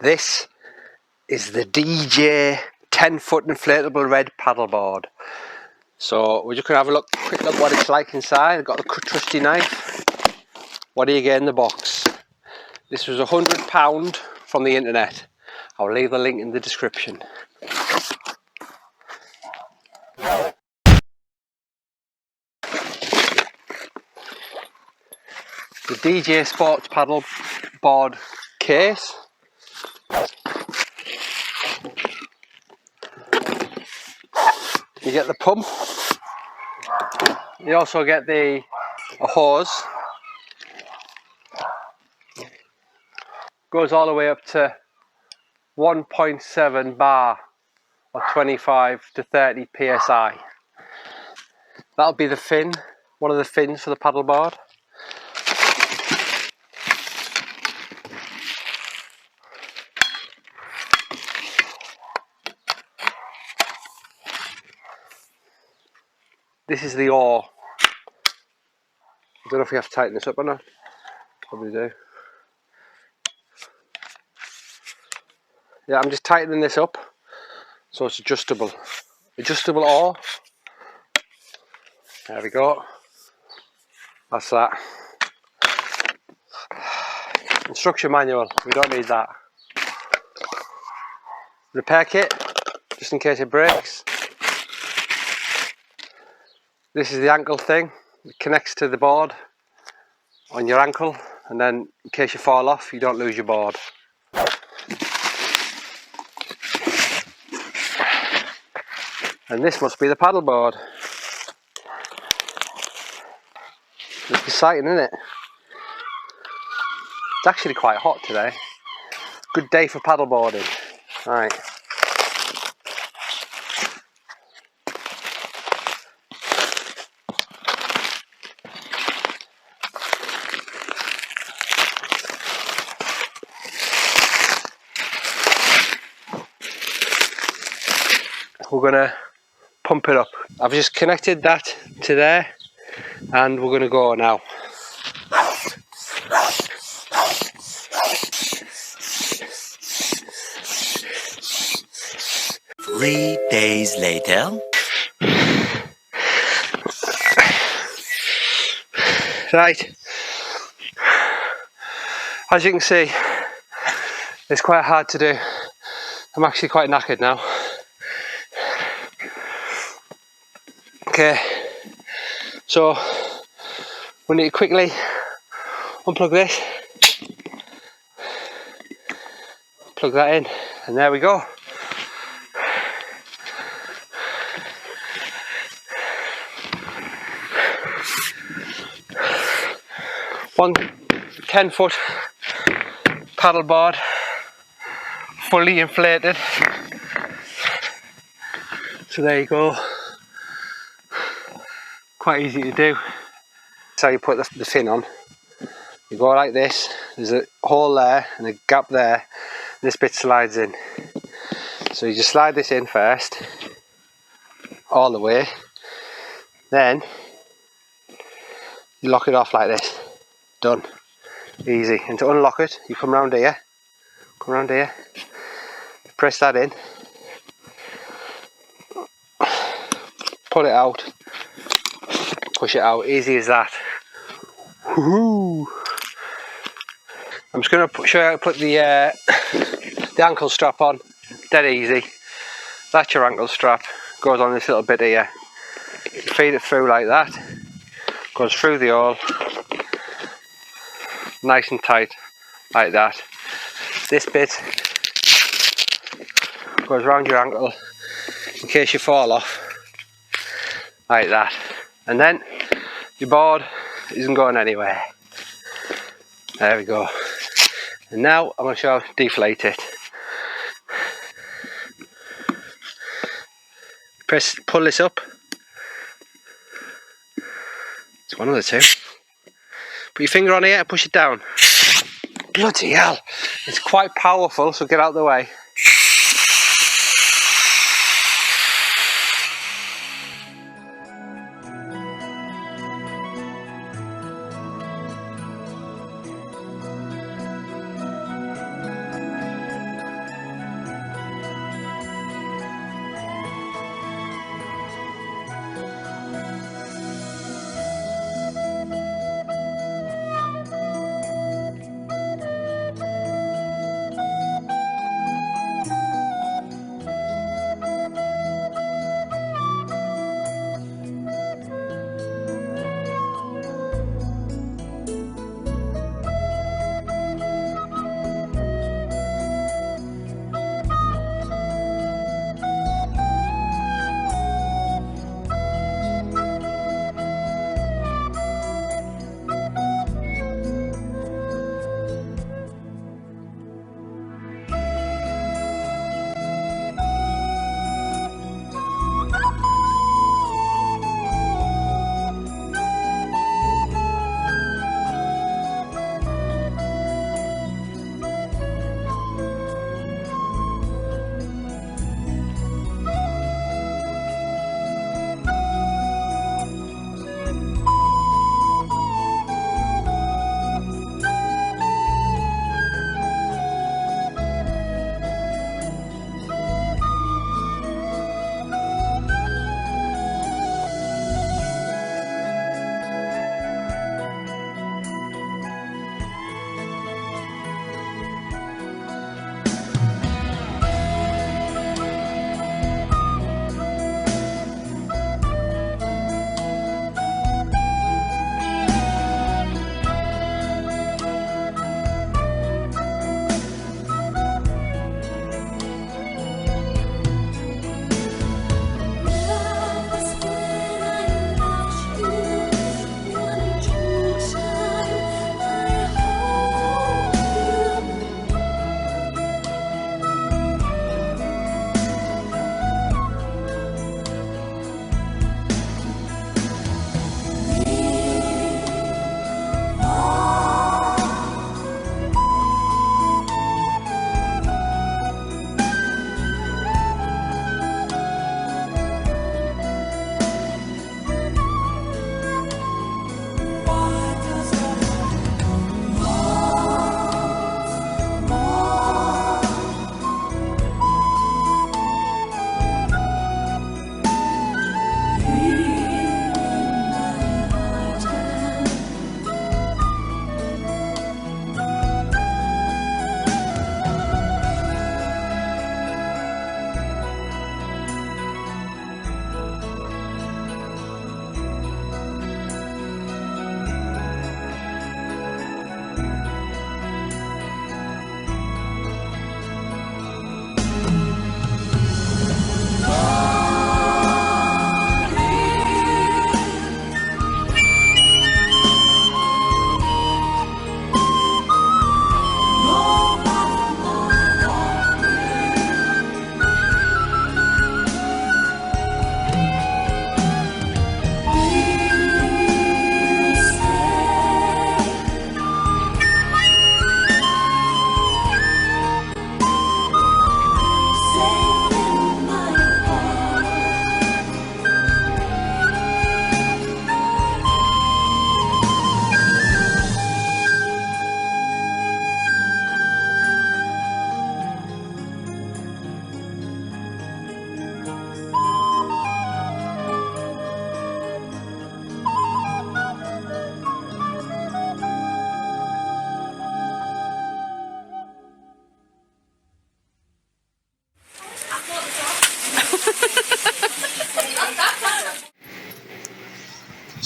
This is the DJ 10-foot inflatable red paddleboard. So we're just going to have a quick look what it's like inside. I've got the trusty knife. What do you get in the box? This was £100 from the internet. I'll leave the link in the description. The DJ Sports paddleboard case. You get the pump. You also get a hose. Goes all the way up to 1.7 bar or 25 to 30 psi. That'll be the fin, one of the fins for the paddleboard. This is the oar. I don't know if we have to tighten this up or not. Probably do. Yeah, I'm just tightening this up so it's adjustable. Adjustable oar. There we go. That's that. Instruction manual, we don't need that. Repair kit, just in case it breaks. This is the ankle thing. It connects to the board on your ankle, and then in case you fall off, you don't lose your board. And this must be the paddleboard. It's exciting, isn't it? It's actually quite hot today. Good day for paddleboarding. Right. We're gonna pump it up. I've just connected that to there and we're gonna go now. Three days later. Right, as you can see, it's quite hard to do. I'm actually quite knackered now. Okay, so we need to quickly unplug this, plug that in, and there we go. One 10-foot paddleboard, fully inflated. So there you go. Quite easy to do. That's how you put the fin on. You go like this. There's a hole there and a gap there. This bit slides in. So you just slide this in first, all the way. Then you lock it off like this. Done. Easy. And to unlock it, you come round here. Come round here. Press that in. Pull it out. Push it out. Easy as that. Woohoo! I'm just going to show you how to put the ankle strap on. Dead easy. That's your ankle strap. Goes on this little bit here. You feed it through like that. Goes through the hole. Nice and tight, like that. This bit goes around your ankle in case you fall off, like that. And then your board isn't going anywhere. There we go. And now I'm going to show you how to deflate it. Pull this up. It's one of the two. Put your finger on here and push it down. Bloody hell. It's quite powerful, so get out of the way.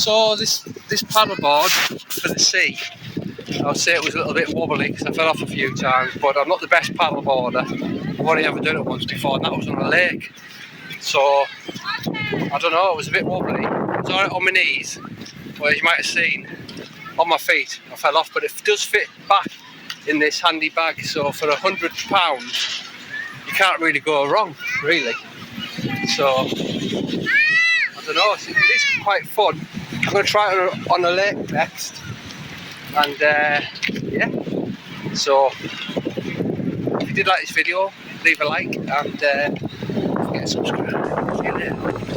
So this paddleboard for the sea, I would say it was a little bit wobbly because I fell off a few times, but I'm not the best paddleboarder. I've only ever done it once before, and that was on a lake. So I don't know, it was a bit wobbly. It was alright on my knees, but as you might have seen, on my feet I fell off, but it does fit back in this handy bag, so for £100 you can't really go wrong, really. So I don't know, it is quite fun. I'm going to try it on a lake next, and yeah, so if you did like this video, leave a like and don't forget to subscribe. See you later.